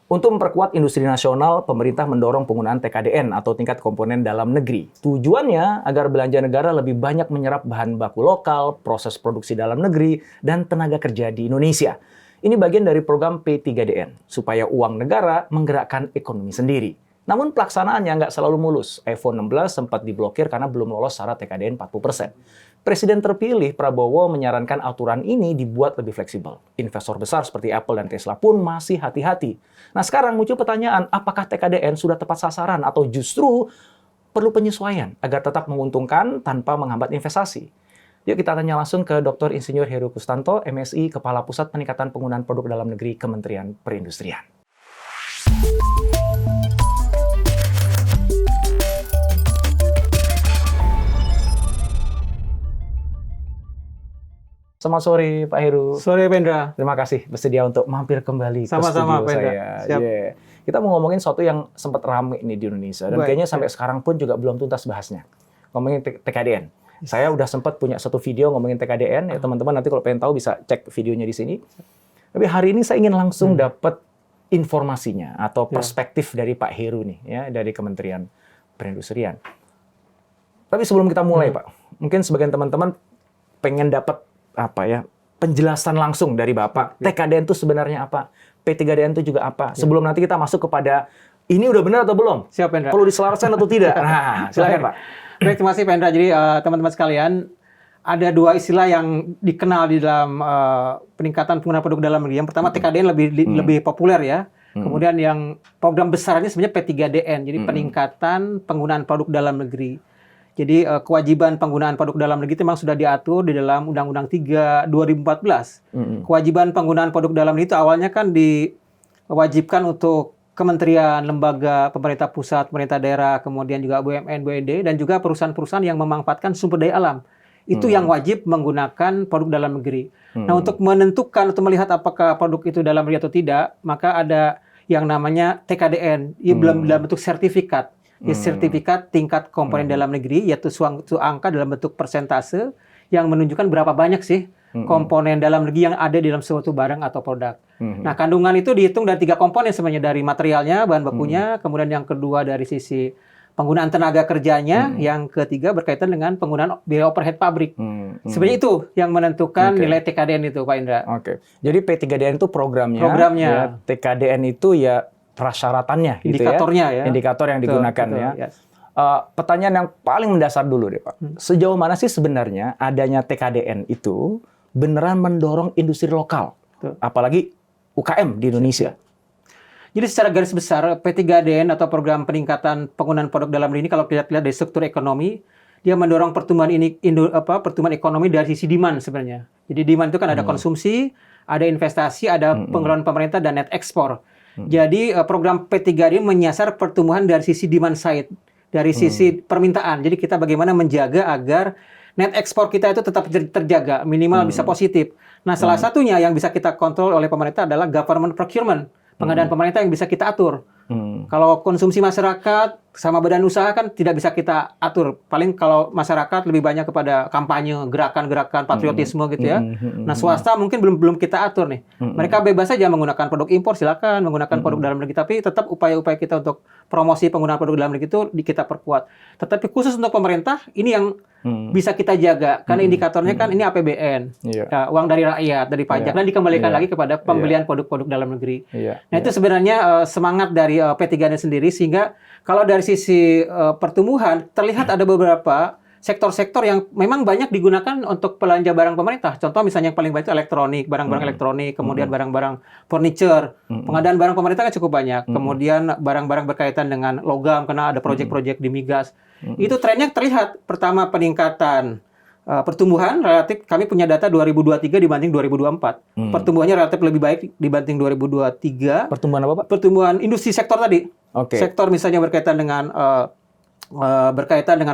Untuk memperkuat industri nasional, pemerintah mendorong penggunaan TKDN atau tingkat komponen dalam negeri. Tujuannya agar belanja negara lebih banyak menyerap bahan baku lokal, proses produksi dalam negeri, dan tenaga kerja di Indonesia. Ini bagian dari program P3DN, supaya uang negara menggerakkan ekonomi sendiri. Namun pelaksanaannya nggak selalu mulus. iPhone 16 sempat diblokir karena belum lolos syarat TKDN 40%. Presiden terpilih Prabowo menyarankan aturan ini dibuat lebih fleksibel. Investor besar seperti Apple dan Tesla pun masih hati-hati. Nah sekarang muncul pertanyaan, apakah TKDN sudah tepat sasaran atau justru perlu penyesuaian agar tetap menguntungkan tanpa menghambat investasi? Yuk kita tanya langsung ke Dr. Insinyur Heru Kustanto, MSI, Kepala Pusat Peningkatan Penggunaan Produk Dalam Negeri Kementerian Perindustrian. Selamat sore Pak Heru. Sore Pendra. Terima kasih bersedia untuk mampir kembali ke Sama-sama, studio Pendra. saya. Siap. Yeah. Kita mau ngomongin sesuatu yang sempat ramai ini di Indonesia dan Baik, kayaknya sampai siap. sekarang pun juga belum tuntas bahasnya. Ngomongin TKDN. Saya udah sempat punya satu video ngomongin TKDN, ya teman-teman nanti kalau pengen tahu bisa cek videonya di sini. Tapi hari ini saya ingin langsung dapat informasinya atau perspektif dari Pak Heru nih, ya dari Kementerian Perindustrian. Tapi sebelum kita mulai Pak, mungkin sebagian teman-teman pengen dapat penjelasan langsung dari Bapak. TKDN itu sebenarnya apa? P3DN itu juga apa? Sebelum nanti kita masuk kepada ini udah benar atau belum? Siap Pendra. Perlu diselaraskan atau tidak? Nah, silakan Pak. Baik, terima kasih Pendra. Jadi teman-teman sekalian, ada dua istilah yang dikenal di dalam peningkatan penggunaan produk dalam negeri. Yang pertama TKDN lebih populer ya. Kemudian yang program besarnya sebenarnya P3DN. Jadi peningkatan penggunaan produk dalam negeri. Jadi kewajiban penggunaan produk dalam negeri itu memang sudah diatur di dalam Undang-Undang 3 2014. Kewajiban penggunaan produk dalam negeri itu awalnya kan diwajibkan untuk kementerian, lembaga, pemerintah pusat, pemerintah daerah, kemudian juga BUMN, BUMD, dan juga perusahaan-perusahaan yang memanfaatkan sumber daya alam. Itu yang wajib menggunakan produk dalam negeri. Nah, untuk menentukan atau melihat apakah produk itu dalam negeri atau tidak, maka ada yang namanya TKDN, dalam bentuk sertifikat. Sertifikat tingkat komponen dalam negeri, yaitu suatu angka dalam bentuk persentase yang menunjukkan berapa banyak sih komponen dalam negeri yang ada di dalam suatu barang atau produk. Nah, kandungan itu dihitung dari 3 komponen sebenarnya, dari materialnya, bahan bakunya, kemudian yang kedua dari sisi penggunaan tenaga kerjanya, yang ketiga berkaitan dengan penggunaan biaya overhead pabrik. Sebenarnya itu yang menentukan nilai TKDN itu, Pak Indra. Oke. Jadi P3DN itu programnya. Programnya. Ya, TKDN itu ya prasyaratannya, Indikatornya gitu ya. Indikator yang Betul, digunakan betul, ya. yes. Pertanyaan yang paling mendasar dulu deh Pak. Sejauh mana sih sebenarnya adanya TKDN itu beneran mendorong industri lokal, apalagi UKM di Indonesia? Jadi secara garis besar P3DN atau program peningkatan penggunaan produk dalam negeri ini kalau kita lihat dari struktur ekonomi, dia mendorong pertumbuhan pertumbuhan ekonomi dari sisi demand sebenarnya. Jadi demand itu kan ada konsumsi, ada investasi, ada pengeluaran pemerintah dan net ekspor. Jadi program P3DN menyasar pertumbuhan dari sisi demand side, dari sisi permintaan. Jadi kita bagaimana menjaga agar net ekspor kita itu tetap terjaga, minimal bisa positif. Nah, salah satunya yang bisa kita kontrol oleh pemerintah adalah government procurement, pengadaan pemerintah yang bisa kita atur. Kalau konsumsi masyarakat sama badan usaha kan tidak bisa kita atur. Paling kalau masyarakat lebih banyak kepada kampanye, gerakan-gerakan patriotisme gitu ya. Nah, swasta mungkin belum kita atur nih. Mereka bebas saja menggunakan produk impor, silakan menggunakan produk dalam negeri. Tapi tetap upaya-upaya kita untuk promosi penggunaan produk dalam negeri itu kita perkuat. Tetapi khusus untuk pemerintah, ini yang bisa kita jaga. Karena indikatornya kan ini APBN, ya, uang dari rakyat, dari pajak, dan dikembalikan lagi kepada pembelian produk-produk dalam negeri. Nah, itu sebenarnya semangat dari P3DN sendiri, sehingga kalau dari sisi pertumbuhan, terlihat ada beberapa sektor-sektor yang memang banyak digunakan untuk belanja barang pemerintah. Contoh misalnya yang paling banyak itu elektronik, barang-barang elektronik, kemudian barang-barang furniture. Pengadaan barang pemerintah kan cukup banyak. Kemudian barang-barang berkaitan dengan logam, karena ada proyek-proyek di migas. Itu trennya terlihat. Pertama, peningkatan pertumbuhan relatif, kami punya data 2023 dibanding 2024. Pertumbuhannya relatif lebih baik dibanding 2023. Pertumbuhan apa Pak? Pertumbuhan industri sektor tadi. Oke. Sektor misalnya berkaitan dengan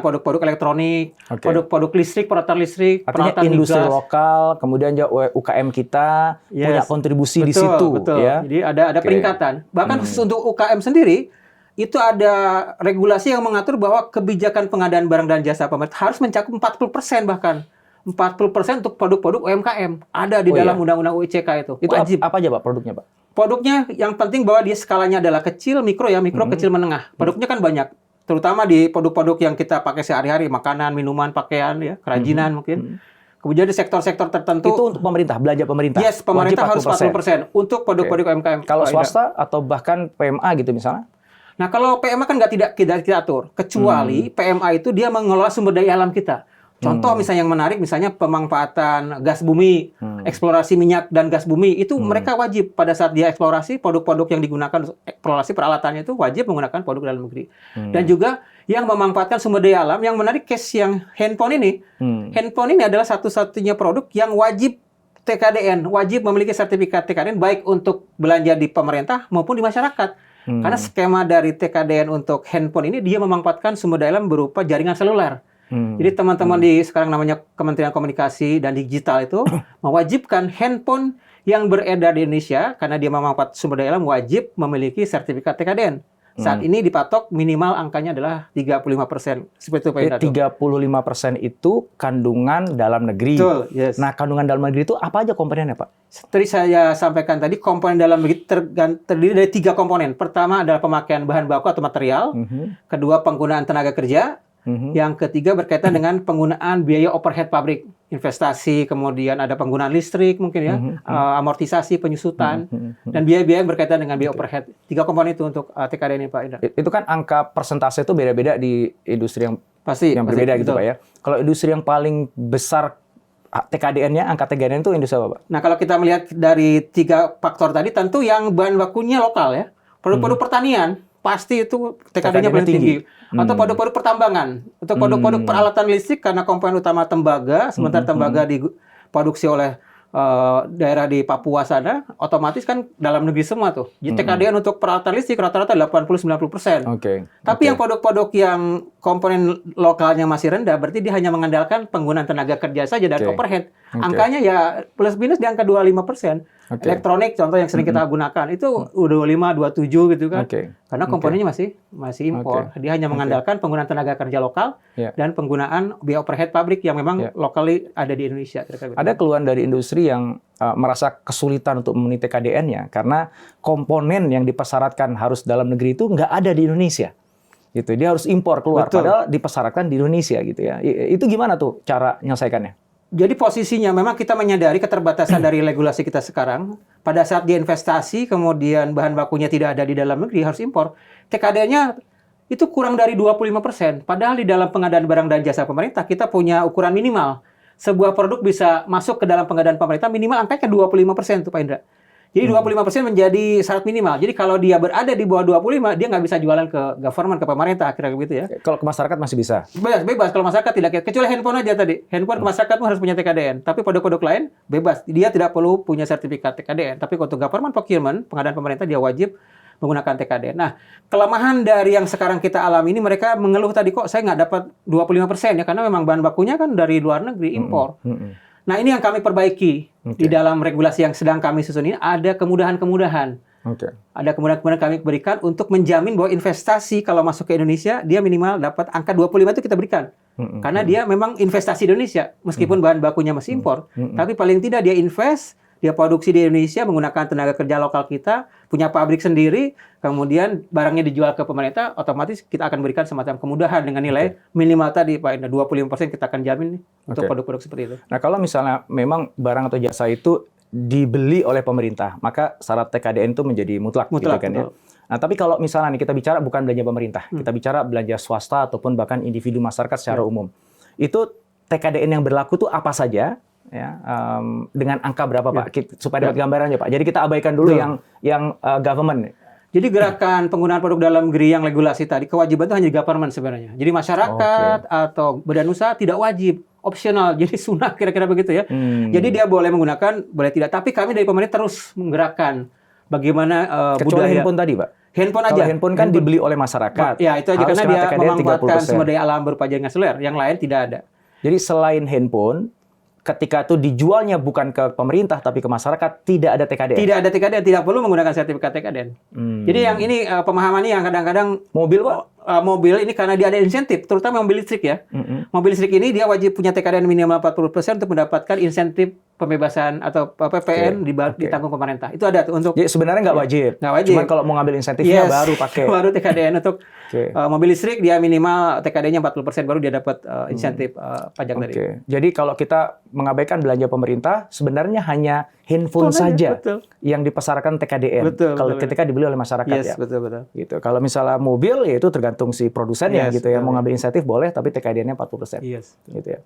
produk-produk elektronik, produk-produk listrik, peralatan listrik, artinya peralatan industri migas. lokal, kemudian juga UKM kita punya kontribusi di situ. Betul. Ya. Jadi ada peningkatan. Bahkan khusus untuk UKM sendiri, itu ada regulasi yang mengatur bahwa kebijakan pengadaan barang dan jasa pemerintah harus mencakup 40% bahkan 40% untuk produk-produk UMKM. Ada di dalam Undang-Undang UICK itu. Itu Wajib. apa aja Pak produknya Pak? Produknya yang penting bahwa dia skalanya adalah kecil, mikro ya, mikro, kecil, menengah. Produknya kan banyak. Terutama di produk-produk yang kita pakai sehari-hari, makanan, minuman, pakaian, ya, kerajinan mungkin. Kemudian di sektor-sektor tertentu. Itu untuk pemerintah, belanja pemerintah? Yes, pemerintah harus 40% untuk produk-produk UMKM. Kalau swasta atau bahkan PMA gitu misalnya? Nah, kalau PMA kan tidak kita atur. Kecuali PMA itu dia mengelola sumber daya alam kita. Contoh misalnya yang menarik, misalnya pemanfaatan gas bumi, eksplorasi minyak dan gas bumi, itu mereka wajib pada saat dia eksplorasi, produk-produk yang digunakan untuk eksplorasi peralatannya itu wajib menggunakan produk dalam negeri. Dan juga yang memanfaatkan sumber daya alam, yang menarik case yang handphone ini. Handphone ini adalah satu-satunya produk yang wajib TKDN, wajib memiliki sertifikat TKDN baik untuk belanja di pemerintah maupun di masyarakat. Karena skema dari TKDN untuk handphone ini dia memanfaatkan sumber daya alam berupa jaringan seluler. Jadi teman-teman di sekarang namanya Kementerian Komunikasi dan Digital itu mewajibkan handphone yang beredar di Indonesia karena dia memanfaatkan sumber daya alam wajib memiliki sertifikat TKDN. Saat ini dipatok minimal angkanya adalah 35%. Seperti itu Pak Indra. 35% itu kandungan dalam negeri. Betul, yes. Nah, kandungan dalam negeri itu apa aja komponennya Pak? Tadi saya sampaikan tadi komponen dalam negeri terdiri dari 3 komponen. Pertama adalah pemakaian bahan baku atau material. Kedua penggunaan tenaga kerja. Yang ketiga berkaitan dengan penggunaan biaya overhead pabrik, investasi, kemudian ada penggunaan listrik mungkin ya, amortisasi, penyusutan, dan biaya-biaya yang berkaitan dengan biaya overhead. 3 komponen itu untuk TKDN ini Pak Indra. Itu kan angka persentase itu beda-beda di industri yang berbeda gitu betul. Pak ya. Kalau industri yang paling besar TKDN-nya, angka TKDN itu industri apa Pak? Nah kalau kita melihat dari 3 faktor tadi, tentu yang bahan bakunya lokal ya, produk-produk pertanian. Pasti itu TKD-nya paling tinggi. Atau produk-produk pertambangan. Untuk produk-produk peralatan listrik karena komponen utama tembaga, sementara tembaga diproduksi oleh daerah di Papua sana, otomatis kan dalam negeri semua tuh. Jadi TKDN untuk peralatan listrik rata-rata 80-90%. Tapi yang produk-produk yang komponen lokalnya masih rendah, berarti dia hanya mengandalkan penggunaan tenaga kerja saja dan overhead. Angkanya ya plus minus di angka 25%. Elektronik contoh yang sering kita gunakan itu 25, 27 gitu kan. Karena komponennya masih impor. Dia hanya mengandalkan penggunaan tenaga kerja lokal dan penggunaan biaya overhead pabrik yang memang lokali ada di Indonesia. Ada keluhan dari industri yang merasa kesulitan untuk memenuhi TKDN-nya karena komponen yang dipersyaratkan harus dalam negeri itu nggak ada di Indonesia. Gitu. Dia harus impor keluar padahal dipersyaratkan di Indonesia gitu ya. Itu gimana tuh cara menyelesaikannya? Jadi posisinya memang kita menyadari keterbatasan dari regulasi kita sekarang. Pada saat dia investasi, kemudian bahan bakunya tidak ada di dalam negeri, harus impor. TKD-nya itu kurang dari 25%. Padahal di dalam pengadaan barang dan jasa pemerintah, kita punya ukuran minimal. Sebuah produk bisa masuk ke dalam pengadaan pemerintah, minimal angkanya 25% tuh Pak Indra. Jadi 25% menjadi syarat minimal. Jadi kalau dia berada di bawah 25, dia nggak bisa jualan ke government, ke pemerintah, kira-kira begitu ya. Kalau ke masyarakat masih bisa? Bebas. Kalau masyarakat tidak, kecuali handphone aja tadi. Handphone ke masyarakat harus punya TKDN. Tapi produk-produk lain, bebas. Dia tidak perlu punya sertifikat TKDN. Tapi untuk government procurement, pengadaan pemerintah, dia wajib menggunakan TKDN. Nah, kelemahan dari yang sekarang kita alami ini, mereka mengeluh tadi, kok saya nggak dapat 25% ya, karena memang bahan bakunya kan dari luar negeri, impor. Nah, ini yang kami perbaiki di dalam regulasi yang sedang kami susun ini, ada kemudahan-kemudahan. Ada kemudahan-kemudahan kami berikan untuk menjamin bahwa investasi kalau masuk ke Indonesia, dia minimal dapat angka 25 itu kita berikan. Karena dia memang investasi di Indonesia, meskipun bahan bakunya masih impor. Tapi paling tidak dia invest, dia produksi di Indonesia menggunakan tenaga kerja lokal kita, punya pabrik sendiri, kemudian barangnya dijual ke pemerintah, otomatis kita akan berikan semacam kemudahan dengan nilai minimal tadi Pak Indra, 25% kita akan jamin untuk produk-produk seperti itu. Nah, kalau misalnya memang barang atau jasa itu dibeli oleh pemerintah, maka syarat TKDN itu menjadi mutlak gitu kan ya. Nah, tapi kalau misalnya nih kita bicara bukan belanja pemerintah, kita bicara belanja swasta ataupun bahkan individu masyarakat secara umum. Itu TKDN yang berlaku tuh apa saja? Ya, dengan angka berapa Pak? Supaya dapat gambarannya Pak. Jadi kita abaikan dulu yang government. Jadi gerakan penggunaan produk dalam negeri yang regulasi tadi, kewajiban itu hanya government sebenarnya. Jadi masyarakat atau badan usaha tidak wajib, opsional. Jadi sunah kira-kira begitu ya. Jadi dia boleh menggunakan, boleh tidak. Tapi kami dari pemerintah terus menggerakkan bagaimana kecuali budaya. handphone tadi Pak? Handphone aja. Kalau handphone kan dibeli oleh masyarakat. Ya, itu aja karena dia memanfaatkan sumber daya alam berupa jaringan seluler. Yang lain tidak ada. Jadi selain handphone, ketika itu dijualnya bukan ke pemerintah tapi ke masyarakat, tidak ada TKDN. Tidak ada TKDN, tidak perlu menggunakan sertifikat TKDN. Jadi yang ini pemahamannya yang kadang-kadang mobil Pak, mobil ini karena dia ada insentif, terutama mobil listrik ya. Mobil listrik ini dia wajib punya TKDN minimal 40% untuk mendapatkan insentif pembebasan atau PPN ditanggung pemerintah. Itu ada tuh untuk. Jadi sebenarnya nggak wajib. Nggak wajib. Cuman kalau mau ngambil insentifnya baru pakai. Baru TKDN untuk mobil listrik dia minimal TKDN-nya 40% baru dia dapat insentif pajak dari. Jadi kalau kita mengabaikan belanja pemerintah, sebenarnya hanya handphone saja yang dipasarkan TKDN. Kalau ketika dibeli oleh masyarakat ya. Betul. Gitu. Kalau misalnya mobil ya itu tergantung si produsennya gitu ya. Mau ngambil insentif boleh tapi TKDN-nya 40%. Gitu ya.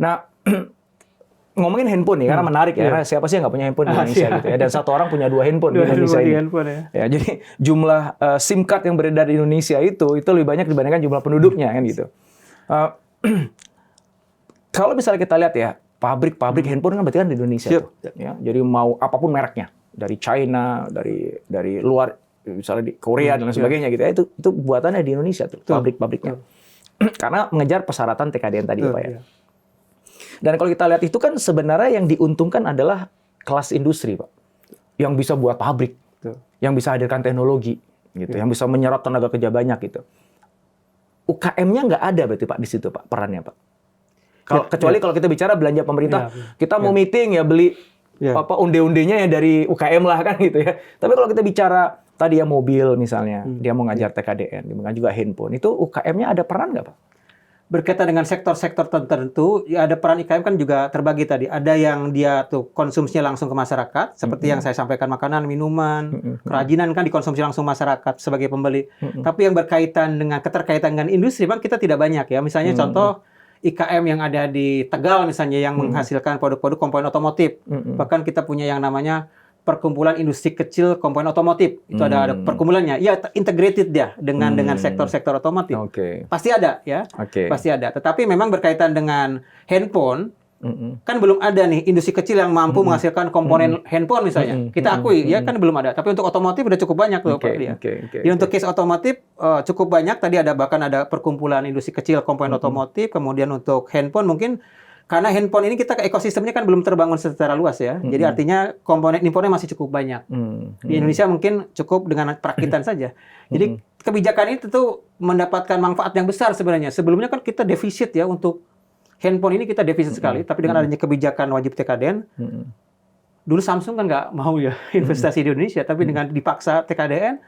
Nah, ngomongin handphone nih, karena menarik ya, karena siapa sih yang nggak punya handphone di Indonesia gitu ya, dan satu orang punya 2 handphone di Indonesia ini. Ya, jadi jumlah SIM card yang beredar di Indonesia itu lebih banyak dibandingkan jumlah penduduknya kan gitu. Kalau misalnya kita lihat ya, pabrik handphone kan berarti kan di Indonesia tuh, ya. Jadi mau apapun mereknya, dari China, dari luar, misalnya di Korea dan lain sebagainya gitu ya, itu buatannya di Indonesia tuh, pabrik-pabriknya. Karena mengejar persyaratan TKDN tadi Pak ya. Dan kalau kita lihat itu kan sebenarnya yang diuntungkan adalah kelas industri, Pak. Yang bisa buat pabrik, yang bisa hadirkan teknologi, gitu, yang bisa menyerap tenaga kerja banyak gitu. UKM-nya nggak ada berarti Pak di situ Pak perannya Pak. Kecuali kalau kita bicara belanja pemerintah, kita mau meeting ya beli apa onde-ondenya ya dari UKM lah kan gitu ya. Tapi kalau kita bicara tadi ya mobil misalnya, dia mau ngajar TKDN, dia mau ngajar juga handphone, itu UKM-nya ada peran nggak Pak? Berkaitan dengan sektor-sektor tertentu, ya ada peran IKM kan juga terbagi tadi. Ada yang dia tuh konsumsinya langsung ke masyarakat, seperti yang saya sampaikan makanan, minuman, kerajinan kan dikonsumsi langsung masyarakat sebagai pembeli. Tapi yang berkaitan dengan keterkaitan dengan industri, bang kita tidak banyak ya. Misalnya contoh IKM yang ada di Tegal misalnya yang menghasilkan produk-produk komponen otomotif. Bahkan kita punya yang namanya Perkumpulan Industri Kecil Komponen Otomotif. Itu ada perkumpulannya. Ya integrated dia dengan sektor-sektor otomotif. Pasti ada ya. Pasti ada. Tetapi memang berkaitan dengan handphone, kan belum ada nih industri kecil yang mampu menghasilkan komponen handphone misalnya. Kita akui ya kan belum ada. Tapi untuk otomotif udah cukup banyak loh Pak dia. Jadi untuk case otomotif cukup banyak. Tadi ada bahkan ada Perkumpulan Industri Kecil Komponen Otomotif. Kemudian untuk handphone mungkin karena handphone ini kita ekosistemnya kan belum terbangun secara luas ya. Jadi artinya komponen impornya masih cukup banyak. Di Indonesia mungkin cukup dengan perakitan saja. Jadi kebijakan ini tentu mendapatkan manfaat yang besar sebenarnya. Sebelumnya kan kita defisit ya untuk handphone ini kita defisit sekali. Tapi dengan adanya kebijakan wajib TKDN, dulu Samsung kan nggak mau ya investasi di Indonesia. Tapi dengan dipaksa TKDN,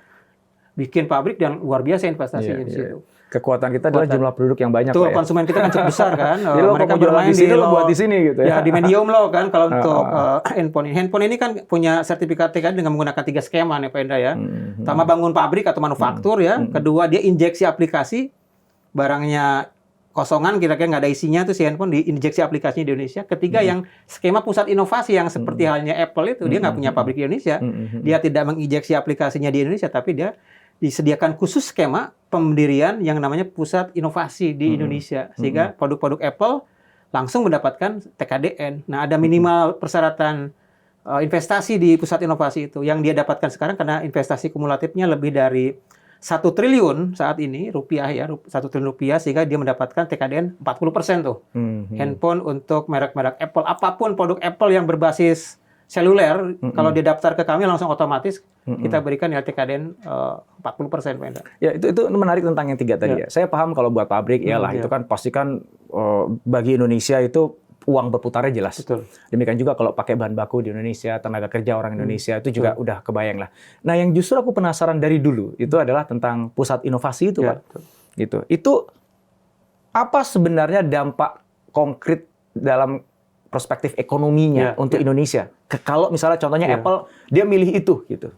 bikin pabrik dan luar biasa investasinya di situ. Kekuatan kita adalah jumlah penduduk yang banyak. Tuh, konsumen kita kan cukup besar kan. Mereka bermain di sini, lo buat di sini gitu ya. Ya, di medium low kan kalau untuk handphone. Handphone ini kan punya sertifikat TKDN dengan menggunakan 3 skema nih Pak Indra ya. Pertama bangun pabrik atau manufaktur ya. Kedua dia injeksi aplikasi, barangnya kosongan kira-kira nggak ada isinya tuh si handphone diinjeksi aplikasinya di Indonesia. Ketiga yang skema pusat inovasi yang seperti halnya Apple itu dia nggak punya pabrik di Indonesia. Dia tidak menginjeksi aplikasinya di Indonesia tapi dia disediakan khusus skema pendirian yang namanya pusat inovasi di Indonesia sehingga produk-produk Apple langsung mendapatkan TKDN. Nah, ada minimal persyaratan investasi di pusat inovasi itu yang dia dapatkan sekarang karena investasi kumulatifnya lebih dari 1 triliun saat ini rupiah ya, 1 triliun rupiah sehingga dia mendapatkan TKDN 40% tuh. Handphone untuk merek-merek Apple, apapun produk Apple yang berbasis seluler, kalau dia daftar ke kami langsung otomatis kita berikan ya TKDN 40%. Ya itu menarik tentang yang 3 tadi ya. Saya paham kalau buat pabrik iyalah itu kan pasti kan bagi Indonesia itu uang berputarnya jelas. Betul. Demikian juga kalau pakai bahan baku di Indonesia, tenaga kerja orang Indonesia itu juga udah kebayang lah. Nah yang justru aku penasaran dari dulu itu adalah tentang pusat inovasi itu Pak. Gitu. Itu apa sebenarnya dampak konkret dalam perspektif ekonominya untuk Indonesia? Kalau misalnya contohnya Apple, dia milih itu gitu.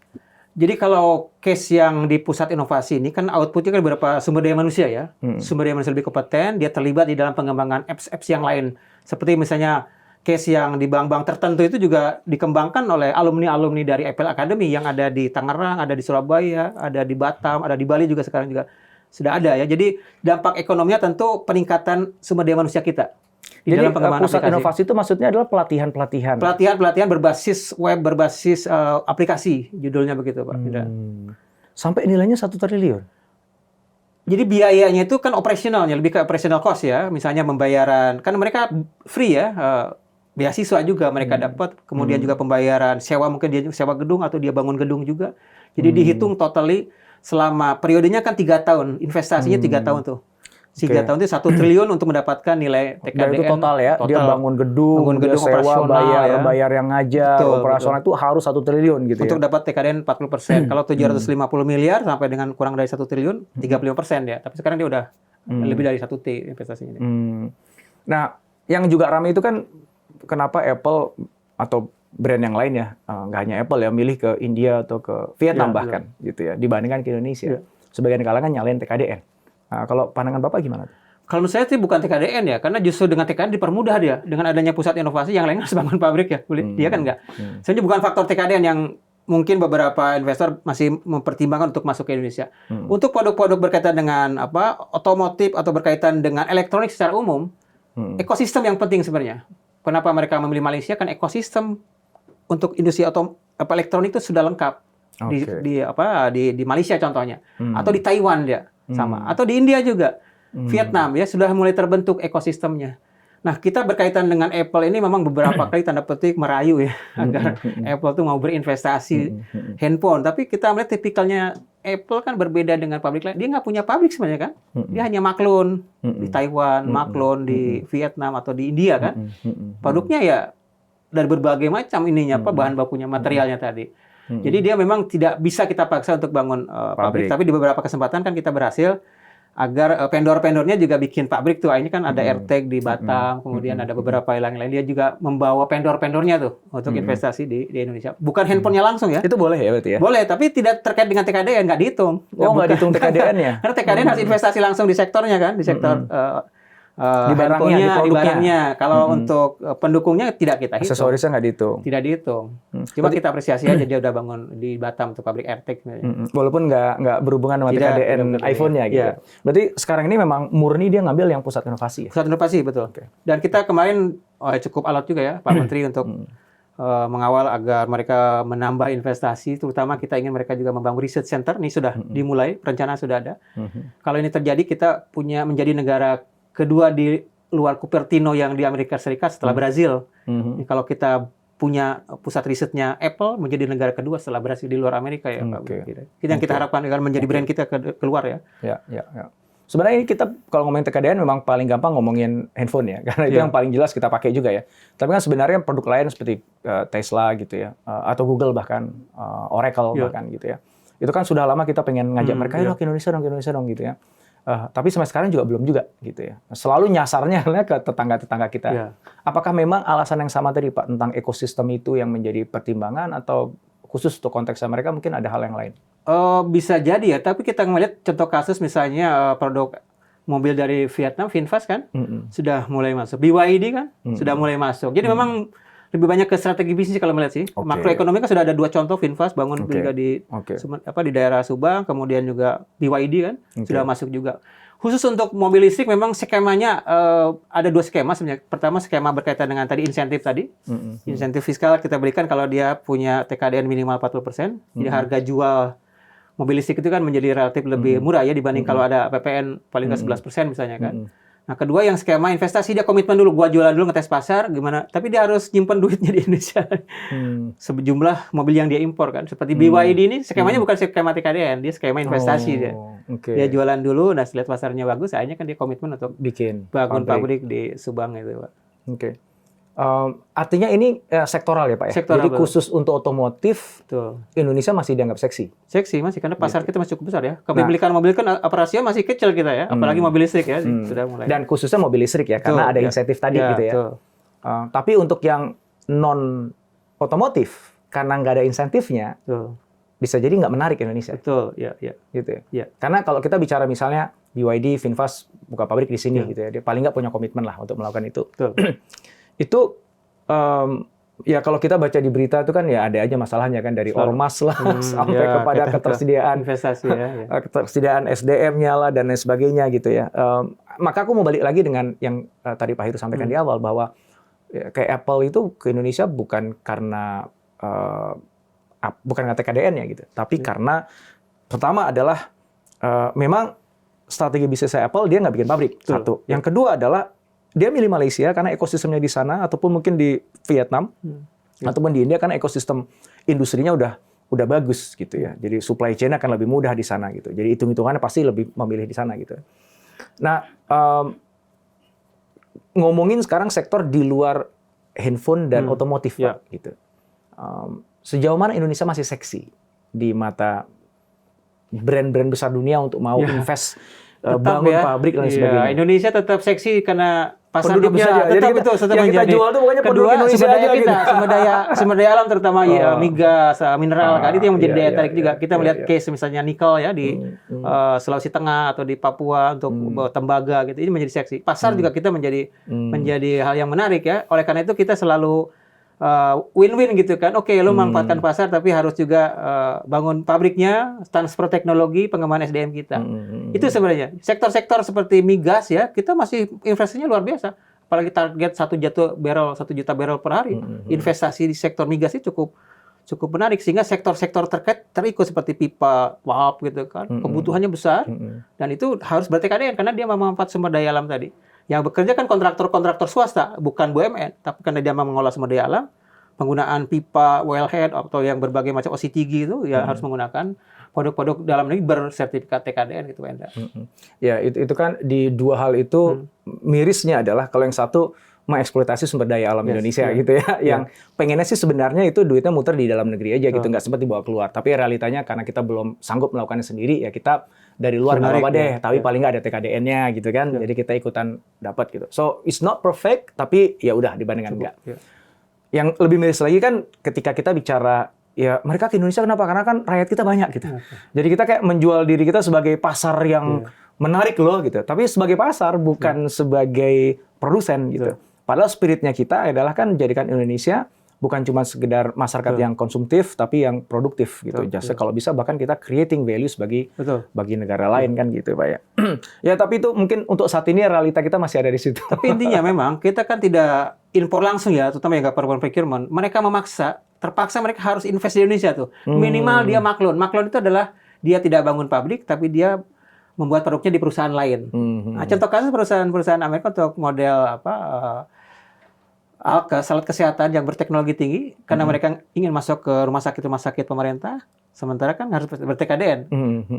Jadi kalau case yang di pusat inovasi ini kan outputnya kan beberapa sumber daya manusia ya. Sumber daya manusia lebih kompeten, dia terlibat di dalam pengembangan apps-apps yang lain. Seperti misalnya case yang di bank-bank tertentu itu juga dikembangkan oleh alumni-alumni dari Apple Academy yang ada di Tangerang, ada di Surabaya, ada di Batam, ada di Bali juga sekarang juga sudah ada ya. Jadi dampak ekonominya tentu peningkatan sumber daya manusia kita. Jadi pusat inovasi itu maksudnya adalah pelatihan-pelatihan. Pelatihan berbasis web, berbasis aplikasi, judulnya begitu Pak. Sampai nilainya 1 triliun. Jadi biayanya itu kan operasionalnya, lebih ke operational cost ya. Misalnya pembayaran, kan mereka free ya, beasiswa juga mereka dapat. Kemudian juga pembayaran sewa, mungkin dia sewa gedung atau dia bangun gedung juga. Jadi dihitung totally selama periodenya kan 3 tahun, investasinya 3 tahun tuh. 3 tahun itu 1 triliun untuk mendapatkan nilai TKDN. Dan itu total ya, dia bangun gedung dia sewa, operasional ya. bayar yang ngajar, Betul, operasional itu harus 1 triliun gitu untuk ya. dapat TKDN 40%. Kalau 750 miliar sampai dengan kurang dari 1 triliun, 35% ya. Tapi sekarang dia udah lebih dari 1 T investasinya. Nah, yang juga ramai itu kan kenapa Apple atau brand yang lain ya, nggak hanya Apple ya, milih ke India atau ke Vietnam bahkan gitu ya, dibandingkan ke Indonesia. Sebagian kalangan nyalain TKDN. Nah, kalau pandangan Bapak gimana? Kalau menurut saya sih bukan TKDN ya, karena justru dengan TKDN dipermudah dia. Dengan adanya pusat inovasi, yang lain harus bangun pabrik ya. Dia kan enggak. Sebenarnya bukan faktor TKDN yang mungkin beberapa investor masih mempertimbangkan untuk masuk ke Indonesia. Untuk produk-produk berkaitan dengan otomotif atau berkaitan dengan elektronik secara umum, ekosistem yang penting sebenarnya. Kenapa mereka memilih Malaysia? Kan ekosistem untuk industri elektronik itu sudah lengkap. Di Malaysia contohnya, atau di Taiwan dia sama, atau di India juga, Vietnam ya sudah mulai terbentuk ekosistemnya. Nah, kita berkaitan dengan Apple ini memang beberapa kali tanda petik merayu ya agar Apple tuh mau berinvestasi handphone, tapi kita melihat tipikalnya Apple kan berbeda dengan pabrik lain. Dia nggak punya pabrik sebenarnya kan, dia hanya maklun di Taiwan, maklun di Vietnam atau di India kan. Produknya ya dari berbagai macam ininya bahan bakunya, materialnya tadi. Jadi dia memang tidak bisa kita paksa untuk bangun pabrik, tapi di beberapa kesempatan kan kita berhasil agar vendor-vendornya juga bikin pabrik tuh. Ini kan ada AirTag di Batam, kemudian ada beberapa yang lain. Dia juga membawa vendor-vendornya tuh untuk investasi di Indonesia. Bukan handphonenya langsung ya. Itu boleh ya berarti ya? Boleh, tapi tidak terkait dengan TKDN, nggak dihitung. Nggak dihitung TKDN-nya? Karena TKDN harus investasi langsung di sektornya kan, di sektor di barangnya. Kalau untuk pendukungnya tidak kita hitung. Aksesorisnya nggak dihitung. Tidak dihitung. Cuma kita apresiasi aja dia udah bangun di Batam untuk pabrik AirTag. Walaupun nggak berhubungan sama TKDN iPhone-nya gitu. Berarti sekarang ini memang murni dia ngambil yang pusat inovasi ya? Pusat inovasi, betul. Dan kita kemarin cukup alert juga ya Pak Menteri untuk mengawal agar mereka menambah investasi, terutama kita ingin mereka juga membangun research center. Ini sudah dimulai, rencana sudah ada. Kalau ini terjadi, kita punya menjadi negara kedua di luar Cupertino yang di Amerika Serikat setelah Brazil. Kalau kita punya pusat risetnya Apple, menjadi negara kedua setelah Brazil di luar Amerika ya Pak. Yang kita harapkan akan menjadi brand kita keluar ya. Ya. Sebenarnya ini kita kalau ngomongin TKDN memang paling gampang ngomongin handphone ya, karena itu yang paling jelas kita pakai juga ya. Tapi kan sebenarnya produk lain seperti Tesla gitu ya, atau Google bahkan, Oracle bahkan gitu ya. Itu kan sudah lama kita pengen ngajak mereka, ke Indonesia dong gitu ya. Tapi sampai sekarang juga belum juga gitu ya. Selalu nyasarnya ke tetangga-tetangga kita. Apakah memang alasan yang sama tadi Pak tentang ekosistem itu yang menjadi pertimbangan atau khusus untuk konteksnya mereka mungkin ada hal yang lain? Bisa jadi ya, tapi kita melihat contoh kasus misalnya produk mobil dari Vietnam, VinFast kan, sudah mulai masuk. BYD kan, sudah mulai masuk. Jadi memang lebih banyak ke strategi bisnis kalau melihat sih. Makroekonomi kan sudah ada 2 contoh, VinFast bangun juga di di daerah Subang, kemudian juga BYD kan sudah masuk juga. Khusus untuk mobil listrik memang skemanya ada 2 skema sebenarnya. Pertama skema berkaitan dengan tadi insentif tadi. Insentif fiskal kita berikan kalau dia punya TKDN minimal 40%. Jadi harga jual mobil listrik itu kan menjadi relatif lebih murah ya dibanding kalau ada PPN paling nggak 11% misalnya kan. Nah, kedua yang skema investasi, dia komitmen dulu, gua jualan dulu ngetes pasar gimana, tapi dia harus nyimpen duitnya di Indonesia. Sejumlah mobil yang dia impor kan, seperti BYD ini skemanya bukan skema TKDN, dia skema investasi dia. Dia jualan dulu, nah setelah pasarnya bagus, akhirnya kan dia komitmen untuk bikin bangun pabrik di Subang itu, Pak. Artinya ini sektoral ya Pak ya? Sektoral, jadi khusus untuk otomotif, Indonesia masih dianggap seksi? Seksi masih, karena pasar kita masih cukup besar ya. Kepemilikan mobil kan operasinya masih kecil kita ya, apalagi mobil listrik ya, sudah mulai. Dan khususnya mobil listrik ya, karena ada insentif tadi gitu ya. Tapi untuk yang non-otomotif, karena nggak ada insentifnya, bisa jadi nggak menarik Indonesia. Betul, gitu ya. Karena kalau kita bicara misalnya BYD, VinFast buka pabrik di sini gitu ya, dia paling nggak punya komitmen lah untuk melakukan itu. Itu ya kalau kita baca di berita itu kan ya ada aja masalahnya kan dari ormas lah sampai kepada ketersediaan investasi ketersediaan SDM-nya lah dan lain sebagainya gitu ya. Maka aku mau balik lagi dengan yang tadi Pak Heru sampaikan di awal bahwa kayak Apple itu ke Indonesia bukan karena TKDN-nya gitu, tapi karena pertama adalah memang strategi bisnis Apple dia nggak bikin pabrik, satu. Yang kedua adalah dia milih Malaysia karena ekosistemnya di sana, ataupun mungkin di Vietnam, ataupun di India karena ekosistem industrinya udah udah bagus gitu ya. Jadi supply chain akan lebih mudah di sana gitu. Jadi hitung-hitungannya pasti lebih memilih di sana gitu. Nah, ngomongin sekarang sektor di luar handphone dan otomotif Pak, gitu. Sejauh mana Indonesia masih seksi di mata brand-brand besar dunia untuk mau invest bangun pabrik dan sebagainya? Indonesia tetap seksi karena pasarnya Penduduknya besar. aja. Jadi Tetap kita- itu tetap yang kita menjadi. jual tuh pokoknya penduduk Kedua, Indonesia sumber daya aja kita, gitu. sumber daya alam terutama migas, mineral kan itu yang menjadi daya tarik juga. Kita iya, melihat iya. case misalnya nikel ya di Sulawesi Tengah atau di Papua untuk tembaga gitu. Ini menjadi seksi. Pasar juga kita menjadi hal yang menarik ya. Oleh karena itu kita selalu win-win gitu kan. Oke, lo manfaatkan pasar tapi harus juga bangun pabriknya, transfer teknologi, pengembangan SDM kita. Itu sebenarnya. Sektor-sektor seperti migas ya, kita masih investasinya luar biasa. Apalagi target 1 juta barrel per hari. Investasi di sektor migas itu cukup menarik sehingga sektor-sektor terkait terikut seperti pipa, valve gitu kan. Kebutuhannya besar dan itu harus ber-TKDN karena dia memanfaat sumber daya alam tadi. Yang bekerja kan kontraktor swasta, bukan BUMN, tapi karena dia mengolah sumber daya alam, penggunaan pipa, wellhead atau yang berbagai macam OCTG itu ya harus menggunakan produk-produk dalam negeri bersertifikat TKDN gitu, Pak. Ya, itu kan di dua hal itu mirisnya adalah kalau yang satu mengeksploitasi sumber daya alam Indonesia gitu ya. Yang pengennya sih sebenarnya itu duitnya muter di dalam negeri aja gitu, nggak sempat dibawa keluar. Tapi realitanya karena kita belum sanggup melakukannya sendiri, ya kita dari luar nggak apa-apa deh, tapi paling nggak ada TKDN-nya gitu kan. Jadi kita ikutan dapat gitu. So it's not perfect, tapi ya udah dibandingkan enggak. Yang lebih miris lagi kan ketika kita bicara ya mereka ke Indonesia kenapa? Karena kan rakyat kita banyak gitu. Jadi kita kayak menjual diri kita sebagai pasar yang menarik loh gitu. Tapi sebagai pasar bukan sebagai produsen gitu. Padahal spiritnya kita adalah kan jadikan Indonesia bukan cuma sekedar masyarakat yang konsumtif tapi yang produktif gitu. Jasa kalau bisa bahkan kita creating values bagi negara lain kan gitu Pak ya. Ya tapi itu mungkin untuk saat ini realita kita masih ada di situ. Tapi intinya memang kita kan tidak impor langsung ya, terutama yang government procurement. Mereka terpaksa mereka harus invest di Indonesia tuh. Minimal dia maklun. Maklun itu adalah dia tidak bangun pabrik tapi dia membuat produknya di perusahaan lain. Nah, contoh kasus perusahaan Amerika untuk model alat kesehatan yang berteknologi tinggi karena mereka ingin masuk ke rumah sakit pemerintah, sementara kan harus ber-TKDN.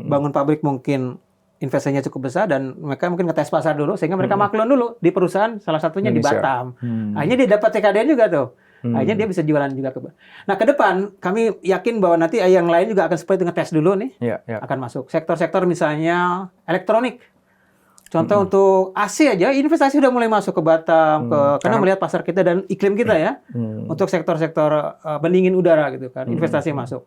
Bangun pabrik mungkin investasinya cukup besar dan mereka mungkin ngetes pasar dulu sehingga mereka maklun dulu di perusahaan salah satunya di Batam. Akhirnya dia dapat TKDN juga tuh. Akhirnya dia bisa jualan juga Nah, ke depan kami yakin bahwa nanti yang lain juga akan seperti ngetes dulu nih. Akan masuk. Sektor-sektor misalnya elektronik. Contoh untuk AC aja investasi udah mulai masuk ke Batam karena melihat pasar kita dan iklim kita ya. Untuk sektor-sektor pendingin udara gitu kan, investasi masuk.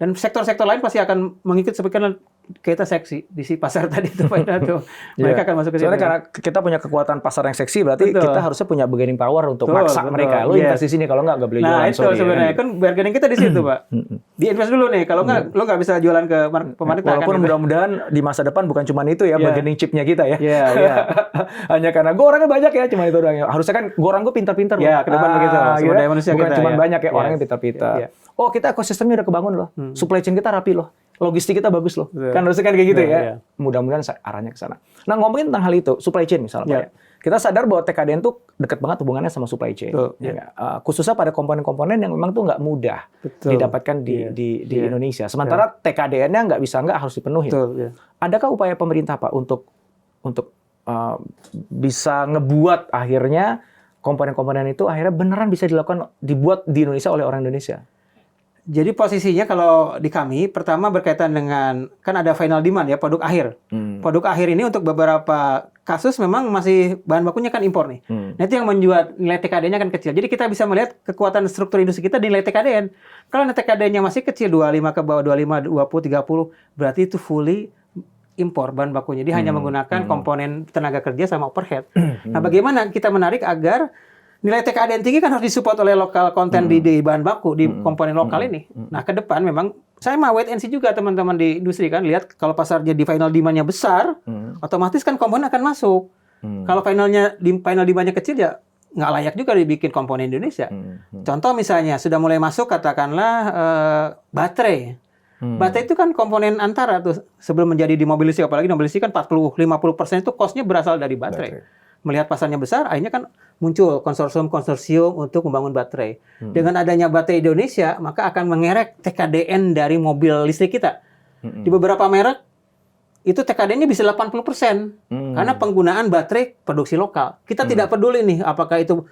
Dan sektor-sektor lain pasti akan mengikut seperti kita seksi di si pasar tadi itu Pak Dato. Mereka akan masuk ke situ. Soalnya karena kita punya kekuatan pasar yang seksi berarti kita harusnya punya bargaining power untuk maksa mereka. Lo invest di sini kalau nggak boleh jualan. Nah, itu sebenarnya kan bargaining kita di situ, Pak. Di invest dulu nih, kalau nggak lo nggak bisa jualan ke pemerintah. Walaupun kan, mudah-mudahan di masa depan bukan cuma itu ya bargaining chipnya kita ya. Iya. Hanya karena gue orangnya banyak ya, cuma itu doang. Harusnya kan gue orang gue pintar-pintar. Ya, ke depan begitu. Sumber daya manusia bukan kita. cuma banyak ya, orangnya pintar-pintar. Oh, kita ekosistemnya udah kebangun loh. Supply chain kita rapi loh. Logistik kita bagus loh. Kan harusnya kan kayak gitu ya. Mudah-mudahan arahnya ke sana. Nah, ngomongin tentang hal itu, supply chain misalnya Pak ya. Kita sadar bahwa TKDN tuh dekat banget hubungannya sama supply chain. Khususnya pada komponen-komponen yang memang tuh nggak mudah didapatkan di Indonesia. Sementara TKDN-nya nggak harus dipenuhi. Adakah upaya pemerintah Pak untuk bisa ngebuat akhirnya komponen-komponen itu akhirnya beneran bisa dibuat di Indonesia oleh orang Indonesia? Jadi posisinya kalau di kami, pertama berkaitan dengan, kan ada final demand ya, produk akhir. Produk akhir ini untuk beberapa kasus memang masih bahan bakunya kan impor nih. Nah itu yang membuat nilai TKD-nya kan kecil. Jadi kita bisa melihat kekuatan struktur industri kita di nilai TKDN. Kalau nilai TKDN-nya masih kecil, 25 ke bawah, 25, 20, 30, berarti itu fully impor bahan bakunya. Dia hanya menggunakan komponen tenaga kerja sama overhead. Nah bagaimana kita menarik agar nilai TKDN tinggi kan harus disupport oleh lokal konten di bahan baku, di komponen lokal ini. Nah, ke depan memang saya mau wait and see juga teman-teman di industri kan. Lihat kalau pasarnya di final demand-nya besar, otomatis kan komponen akan masuk. Kalau final demand-nya kecil ya nggak layak juga dibikin komponen Indonesia. Contoh misalnya sudah mulai masuk katakanlah baterai. Baterai itu kan komponen antara tuh sebelum menjadi di mobil listrik, apalagi mobil listrik kan 40-50% itu cost-nya berasal dari baterai. melihat pasarnya besar, akhirnya kan muncul konsorsium untuk membangun baterai. Dengan adanya baterai Indonesia, maka akan mengerek TKDN dari mobil listrik kita. Di beberapa merek, itu TKDN-nya bisa 80%. Karena penggunaan baterai produksi lokal. Kita tidak peduli nih, apakah itu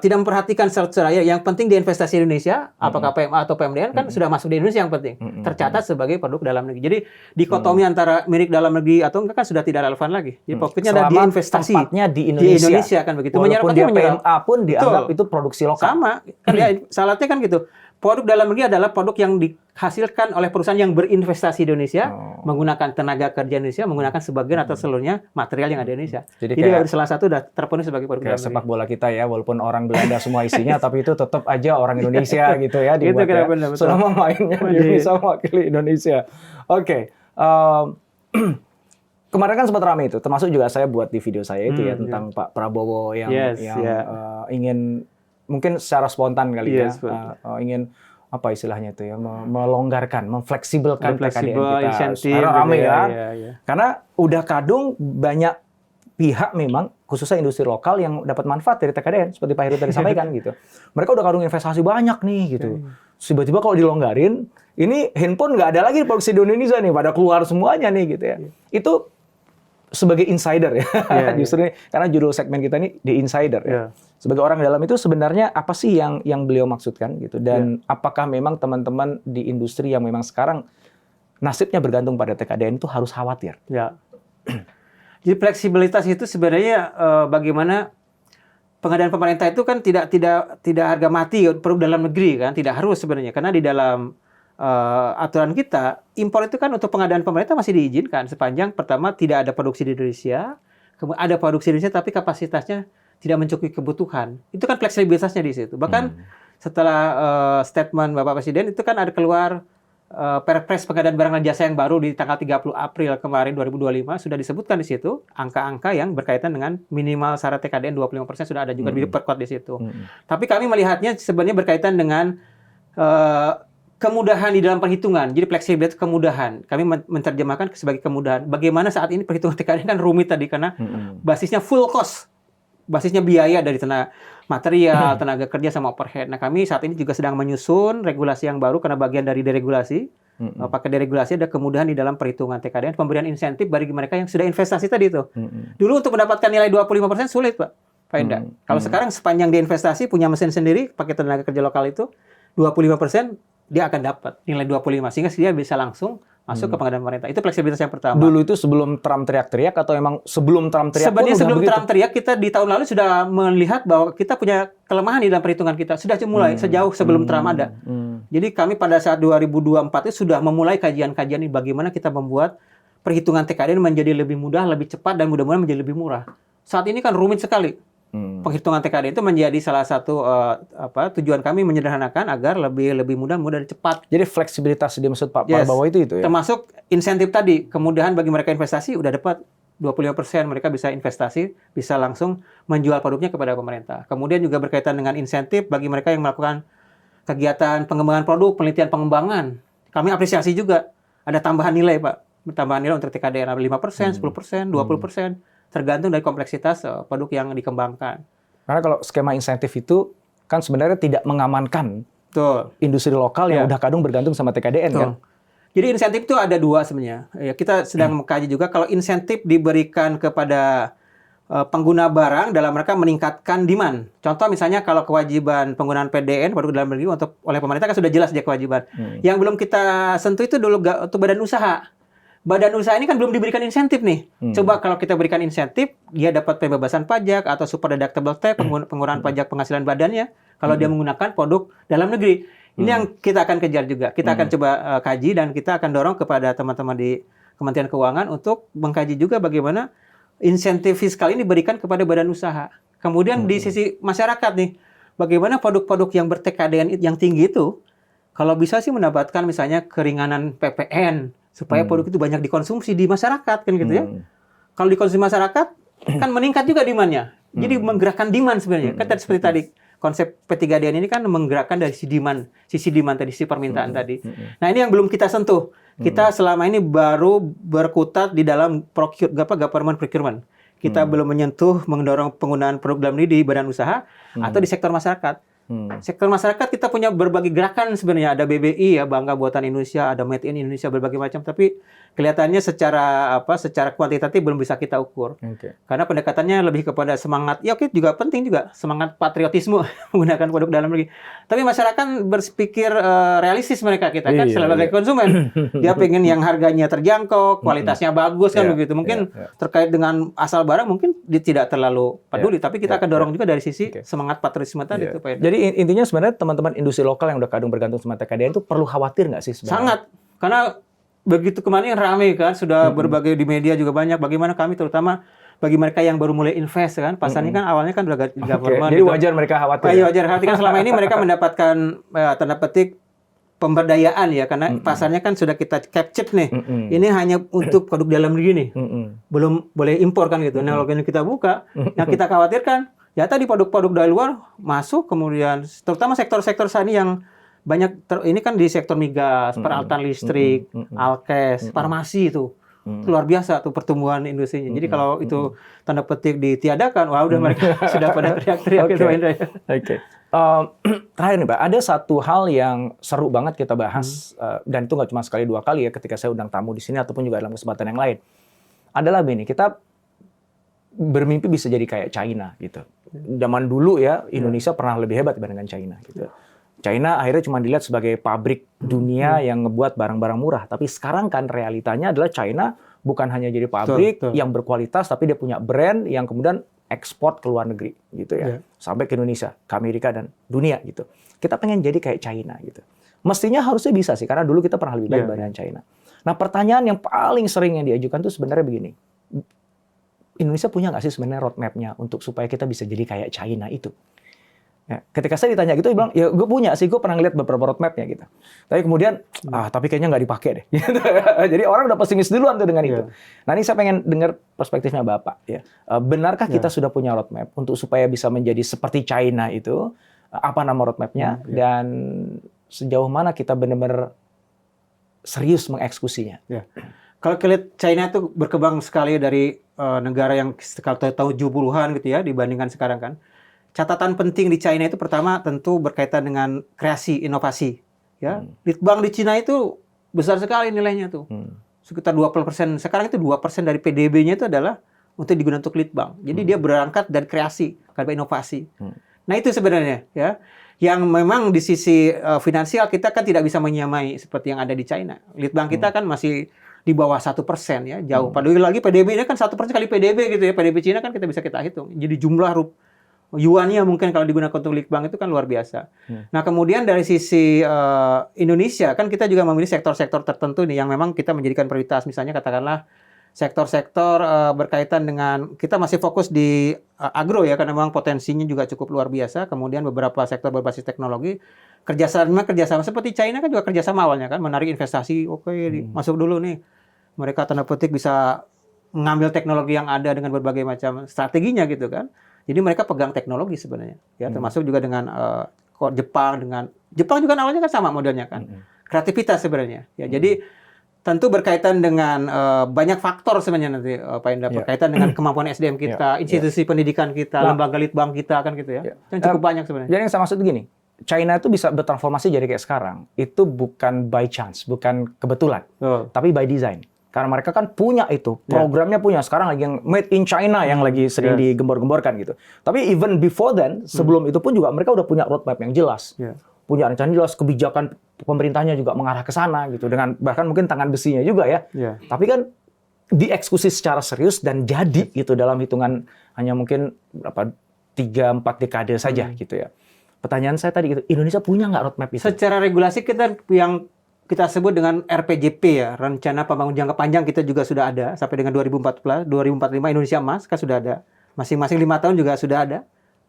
tidak memperhatikan secara yang penting di investasi Indonesia, apakah PMA atau PMDN kan sudah masuk di Indonesia yang penting, tercatat sebagai produk dalam negeri. Jadi dikotomi antara milik dalam negeri atau enggak kan sudah tidak relevan lagi. Jadi fokusnya ada di investasi tempatnya di Indonesia kan begitu. Walaupun dia PMA pun dianggap itu produksi lokal. Sama, kan ya, salahnya kan gitu. Produk dalam negeri adalah produk yang dihasilkan oleh perusahaan yang berinvestasi di Indonesia, menggunakan tenaga kerja Indonesia, menggunakan sebagian atau seluruhnya material yang ada di Indonesia. Jadi salah satu sudah terpenuhi sebagai produk dalam negeri. Sepak bola kita ya, walaupun orang Belanda semua isinya, tapi itu tetap aja orang Indonesia gitu ya dibuat gitu, ya. Selama mainnya bisa mewakili Indonesia. Oke. Kemarin kan sempat ramai itu, termasuk juga saya buat di video saya itu ya tentang Pak Prabowo yang ingin mungkin secara spontan kali ingin apa istilahnya itu ya, melonggarkan, memfleksibelkan TKDN kita. Sekarang ramai ya. Karena udah kadung banyak pihak memang khususnya industri lokal yang dapat manfaat dari TKDN seperti Pak Heru tadi sampaikan gitu. Mereka udah kadung investasi banyak nih gitu. Tiba-tiba kalau dilonggarin, ini handphone nggak ada lagi produksi di Indonesia nih, pada keluar semuanya nih gitu ya. Itu sebagai insider ya, justru ini, karena judul segmen kita ini The Insider ya. Sebagai orang dalam itu sebenarnya apa sih yang beliau maksudkan gitu, dan apakah memang teman-teman di industri yang memang sekarang nasibnya bergantung pada TKDN itu harus khawatir? Ya. Jadi fleksibilitas itu sebenarnya bagaimana pengadaan pemerintah itu kan tidak harga mati produk dalam negeri kan, tidak harus sebenarnya, karena di dalam aturan kita, impor itu kan untuk pengadaan pemerintah masih diizinkan sepanjang pertama tidak ada produksi di Indonesia, kemudian ada produksi di Indonesia tapi kapasitasnya tidak mencukupi kebutuhan. Itu kan fleksibilitasnya di situ. Bahkan setelah statement Bapak Presiden itu kan ada keluar Perpres pengadaan barang dan jasa yang baru di tanggal 30 April kemarin 2025 sudah disebutkan di situ angka-angka yang berkaitan dengan minimal syarat TKDN 25% sudah ada juga diperkuat di situ. Tapi kami melihatnya sebenarnya berkaitan dengan kemudahan di dalam perhitungan. Jadi fleksibilitas kemudahan. Kami menerjemahkan sebagai kemudahan. Bagaimana saat ini perhitungan TKDN kan rumit tadi karena basisnya full cost. Basisnya biaya dari material, tenaga kerja sama overhead. Nah, kami saat ini juga sedang menyusun regulasi yang baru karena bagian dari deregulasi. Pakai deregulasi ada kemudahan di dalam perhitungan TKDN, pemberian insentif bagi mereka yang sudah investasi tadi itu. Dulu untuk mendapatkan nilai 25% sulit, Pak Indah. Kalau sekarang sepanjang dia investasi punya mesin sendiri, pakai tenaga kerja lokal itu 25% dia akan dapat nilai 25 sehingga dia bisa langsung masuk ke pengadaan pemerintah. Itu fleksibilitas yang pertama. Dulu itu sebelum Trump teriak-teriak atau emang sebelum Trump teriak? Sebenarnya sebelum Trump teriak, kita di tahun lalu sudah melihat bahwa kita punya kelemahan di dalam perhitungan kita. Sudah mulai sejauh sebelum Trump ada. Jadi kami pada saat 2024 itu sudah memulai kajian-kajian ini bagaimana kita membuat perhitungan TKDN menjadi lebih mudah, lebih cepat dan mudah-mudahan menjadi lebih murah. Saat ini kan rumit sekali. Penghitungan TKDN itu menjadi salah satu tujuan kami menyederhanakan agar lebih mudah dan cepat. Jadi fleksibilitas dimaksud Pak Prabowo itu ya? Termasuk insentif tadi, kemudahan bagi mereka investasi udah dapat 25% mereka bisa investasi, bisa langsung menjual produknya kepada pemerintah. Kemudian juga berkaitan dengan insentif bagi mereka yang melakukan kegiatan pengembangan produk, penelitian pengembangan. Kami apresiasi juga ada tambahan nilai, Pak. Tambahan nilai untuk TKDN 5%, 10%, 20%. Tergantung dari kompleksitas produk yang dikembangkan. Karena kalau skema insentif itu kan sebenarnya tidak mengamankan industri lokal yang udah kadung bergantung sama TKDN kan. Jadi insentif itu ada dua sebenarnya. Ya, kita sedang mengkaji juga kalau insentif diberikan kepada pengguna barang dalam rangka meningkatkan demand. Contoh misalnya kalau kewajiban penggunaan PDN produk dalam negeri oleh pemerintah kan sudah jelas dia kewajiban. Yang belum kita sentuh itu dulu untuk badan usaha. Badan usaha ini kan belum diberikan insentif nih. Coba kalau kita berikan insentif, dia dapat pembebasan pajak atau super deductible tax, pengurangan pajak penghasilan badannya kalau dia menggunakan produk dalam negeri. Ini yang kita akan kejar juga. Kita akan coba kaji dan kita akan dorong kepada teman-teman di Kementerian Keuangan untuk mengkaji juga bagaimana insentif fiskal ini diberikan kepada badan usaha. Kemudian di sisi masyarakat nih, bagaimana produk-produk yang ber-TKDN yang tinggi itu, kalau bisa sih mendapatkan misalnya keringanan PPN, supaya produk itu banyak dikonsumsi di masyarakat kan gitu ya. Kalau dikonsumsi masyarakat kan meningkat juga demand-nya. Jadi menggerakkan demand sebenarnya. Kan seperti tadi konsep P3DN ini kan menggerakkan dari sisi demand tadi, sisi permintaan tadi. Nah, ini yang belum kita sentuh. Kita selama ini baru berkutat di dalam government procurement. kita belum menyentuh mendorong penggunaan produk dalam negeri di badan usaha atau di sektor masyarakat. Sektor masyarakat kita punya berbagai gerakan sebenarnya, ada BBI ya, Bangga Buatan Indonesia, ada Made in Indonesia, berbagai macam, tapi kelihatannya secara kuantitatif belum bisa kita ukur. Karena pendekatannya lebih kepada semangat, ya oke, juga penting juga semangat patriotisme menggunakan produk dalam negeri. Tapi masyarakat berpikir realistis, mereka kita kan sebagai konsumen, dia pengen yang harganya terjangkau, kualitasnya bagus kan begitu. Mungkin terkait dengan asal barang mungkin dia tidak terlalu peduli, tapi kita akan dorong juga dari sisi semangat patriotisme tadi itu, Pak. Jadi intinya sebenarnya teman-teman industri lokal yang udah kadung bergantung sama TKDN itu perlu khawatir nggak sih sebenarnya? Sangat, karena begitu kemarin rame kan, sudah berbagai di media juga banyak. Bagaimana kami terutama bagi mereka yang baru mulai invest kan, pasarnya kan awalnya kan udah government. Jadi wajar mereka khawatir. Iya, wajar khawatir kan selama ini mereka mendapatkan tanda petik pemberdayaan ya, karena pasarnya kan sudah kita capture nih. Ini hanya untuk produk dalam negeri nih. Belum boleh impor kan gitu. Nah, kalau kita buka, yang kita khawatirkan ya tadi produk-produk dari luar masuk, kemudian terutama sektor-sektor sani yang banyak ini kan di sektor migas, peralatan listrik, alkes, farmasi itu. Luar biasa tuh pertumbuhan industrinya. Jadi kalau itu tanda petik ditiadakan, wah udah mereka sudah pada teriak-teriak gitu, Indra. Terakhir nih Pak, ada satu hal yang seru banget kita bahas, dan itu nggak cuma sekali dua kali ya ketika saya undang tamu di sini ataupun juga dalam kesempatan yang lain. Adalah begini, kita bermimpi bisa jadi kayak China gitu. Zaman dulu ya, Indonesia pernah lebih hebat dibandingkan China gitu. China akhirnya cuma dilihat sebagai pabrik dunia yang ngebuat barang-barang murah. Tapi sekarang kan realitanya adalah China bukan hanya jadi pabrik yang berkualitas, tapi dia punya brand yang kemudian ekspor ke luar negeri gitu ya. Sampai ke Indonesia, ke Amerika dan dunia gitu. Kita pengen jadi kayak China gitu. Mestinya harusnya bisa sih, karena dulu kita pernah lebih baik dibandingkan China. Nah, pertanyaan yang paling sering yang diajukan tuh sebenarnya begini. Indonesia punya nggak sih sebenarnya roadmap-nya untuk supaya kita bisa jadi kayak China itu? Ya, ketika saya ditanya gitu, dia bilang, ya gue punya sih, gue pernah ngeliat beberapa roadmap-nya gitu. Tapi kemudian, tapi kayaknya nggak dipakai deh. Gitu. Jadi orang udah pesimis duluan tuh dengan itu. Nah ini saya pengen dengar perspektifnya Bapak. Ya. Benarkah kita sudah punya roadmap untuk supaya bisa menjadi seperti China itu? Apa nama roadmap-nya? Dan sejauh mana kita benar-benar serius mengeksekusinya? Kalau kita lihat China itu berkembang sekali dari negara yang sekitar tahun 70-an gitu ya, dibandingkan sekarang kan. Catatan penting di China itu pertama tentu berkaitan dengan kreasi, inovasi. Ya, Litbang di China itu besar sekali nilainya tuh. Sekitar 20%. Sekarang itu 2% dari PDB-nya itu adalah untuk digunakan untuk Litbang. Jadi dia berangkat dari kreasi, karena inovasi. Nah itu sebenarnya ya, yang memang di sisi finansial kita kan tidak bisa menyamai seperti yang ada di China. Litbang kita kan masih di bawah 1% ya, jauh. Padahal lagi PDB-nya kan 1% kali PDB gitu ya. PDB China kan kita bisa kita hitung. Jadi jumlah yuannya mungkin kalau digunakan untuk Litbang itu kan luar biasa. Nah kemudian dari sisi Indonesia kan kita juga memilih sektor-sektor tertentu nih yang memang kita menjadikan prioritas. Misalnya katakanlah sektor-sektor berkaitan dengan, kita masih fokus di agro ya, karena memang potensinya juga cukup luar biasa. Kemudian beberapa sektor berbasis teknologi, kerjasama seperti China kan juga kerjasama awalnya kan, menarik investasi, masuk dulu nih. Mereka tanda petik bisa mengambil teknologi yang ada dengan berbagai macam strateginya gitu kan. Jadi mereka pegang teknologi sebenarnya, ya termasuk juga dengan Jepang juga awalnya kan sama modelnya kan, kreativitas sebenarnya. Ya jadi tentu berkaitan dengan banyak faktor sebenarnya nanti Pak Indra, berkaitan dengan kemampuan SDM kita, institusi pendidikan kita, lembaga Litbang kita kan gitu ya, yang cukup banyak sebenarnya. Jadi yang saya maksud begini, China itu bisa bertransformasi jadi kayak sekarang, itu bukan by chance, bukan kebetulan, tapi by design. Karena mereka kan punya itu, programnya punya. Sekarang lagi yang Made in China yang lagi sering digembor-gemborkan gitu. Tapi even before then, sebelum itu pun juga mereka udah punya roadmap yang jelas. Punya rencana jelas, kebijakan pemerintahnya juga mengarah ke sana gitu. Dengan bahkan mungkin tangan besinya juga ya. Tapi kan dieksekusi secara serius dan jadi gitu dalam hitungan hanya mungkin berapa 3-4 dekade saja gitu ya. Pertanyaan saya tadi gitu, Indonesia punya nggak roadmap itu? Secara regulasi kita yang kita sebut dengan RPJP ya, Rencana Pembangunan Jangka Panjang kita juga sudah ada sampai dengan 2045 Indonesia Emas kan sudah ada. Masing-masing 5 tahun juga sudah ada.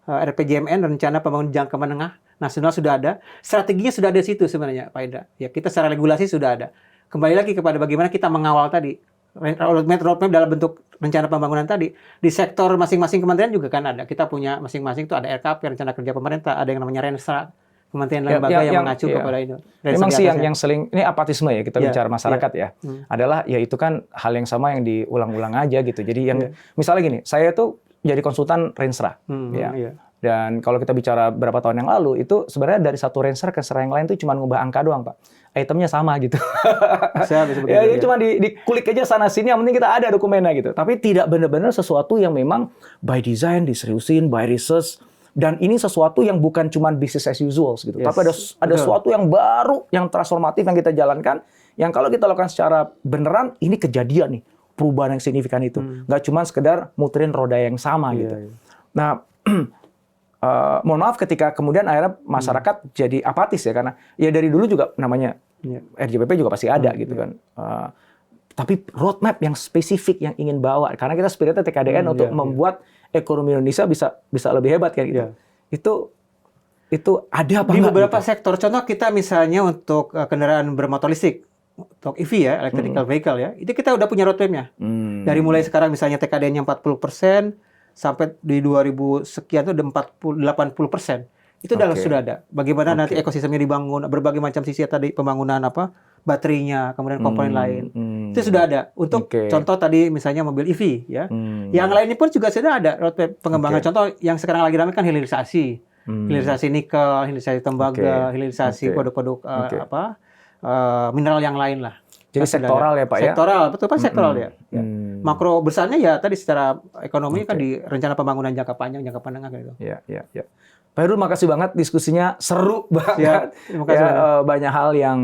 RPJMN, Rencana Pembangunan Jangka Menengah Nasional sudah ada. Strateginya sudah ada di situ sebenarnya Pak Indra. Ya, kita secara regulasi sudah ada. Kembali lagi kepada bagaimana kita mengawal tadi. Roadmap dalam bentuk rencana pembangunan tadi. Di sektor masing-masing kementerian juga kan ada. Kita punya masing-masing itu ada RKP, Rencana Kerja Pemerintah, ada yang namanya Renstra. Kementerian lembaga yang mengacu iya. kepada itu. Dari Memang segi sih atasnya. yang seling ini apatisme ya kita Iya, bicara masyarakat ya. Hmm. Adalah ya itu kan hal yang sama yang diulang-ulang aja gitu. Jadi yang Iya. misalnya gini, saya tuh jadi konsultan Renstra. Ya. Iya. Dan kalau kita bicara beberapa tahun yang lalu itu sebenarnya dari satu Renstra ke Renstra yang lain itu cuma ngubah angka doang, Pak. Itemnya sama gitu. Saya bisa begitu, Ya, ya. itu cuma dikulik aja sana sini, yang penting kita ada dokumennya gitu. Tapi tidak benar-benar sesuatu yang memang by design, diseriusin, by research, dan ini sesuatu yang bukan cuma business as usual gitu. Yes, Tapi ada betul. sesuatu yang baru, yang transformatif yang kita jalankan, yang kalau kita lakukan secara beneran, ini kejadian nih, perubahan yang signifikan itu. Nggak cuma sekedar muterin roda yang sama gitu. Iya. Nah, mohon maaf ketika kemudian akhirnya masyarakat jadi apatis ya, karena ya dari dulu juga namanya RJBP juga pasti ada gitu kan. Tapi roadmap yang spesifik yang ingin bawa, karena kita spiritnya TKDN untuk membuat ekonomi Indonesia bisa lebih hebat kayak gitu. Itu ada apa Di enggak beberapa gitu? sektor, contoh kita misalnya untuk kendaraan bermotor listrik, untuk EV ya, electrical vehicle ya, itu kita udah punya roadmap-nya. Dari mulai sekarang misalnya TKDN-nya 40%, sampai di 2000 sekian itu udah 80%. Itu sudah ada. Bagaimana nanti ekosistemnya dibangun, berbagai macam sisi tadi pembangunan baterainya, kemudian komponen lain. Itu sudah ada. Untuk contoh tadi misalnya mobil EV ya. Yang lainnya pun juga sudah ada roadmap pengembangan. Contoh yang sekarang lagi ramai kan hilirisasi. Hilirisasi nikel, hilirisasi tembaga, hilirisasi produk-produk mineral yang lain lah. Jadi sektoral ya Pak ya? Sektoral, betul Pak, sektoral ya. Makro besarnya ya tadi secara ekonomi kan di rencana pembangunan jangka panjang, jangka menengah gitu. Ya. Pak Heru, makasih banget diskusinya, seru banget. Terima kasih banyak hal yang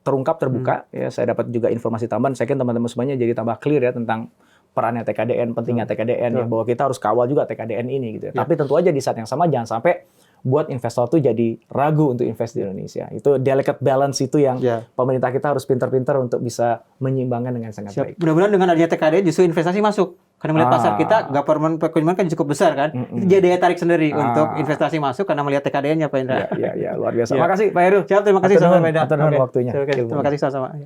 terungkap, terbuka. Ya, saya dapat juga informasi tambahan. Saya kira teman-teman semuanya jadi tambah clear ya tentang perannya TKDN, pentingnya TKDN, ya, bahwa kita harus kawal juga TKDN ini gitu. Tapi tentu aja di saat yang sama jangan sampai buat investor tuh jadi ragu untuk invest di Indonesia. Itu delicate balance itu yang pemerintah kita harus pintar-pintar untuk bisa menyeimbangkan dengan sangat baik. Mudah-mudahan dengan adanya TKDN justru investasi masuk. Karena melihat pasar kita, government procurement kan cukup besar kan. Itu jadi daya tarik sendiri untuk investasi masuk karena melihat TKDN-nya Pak Indra. Ya, luar biasa. Makasih Pak Heru. Siap, terima kasih sama-sama. Atur nuhun waktunya. Terima kasih sama-sama.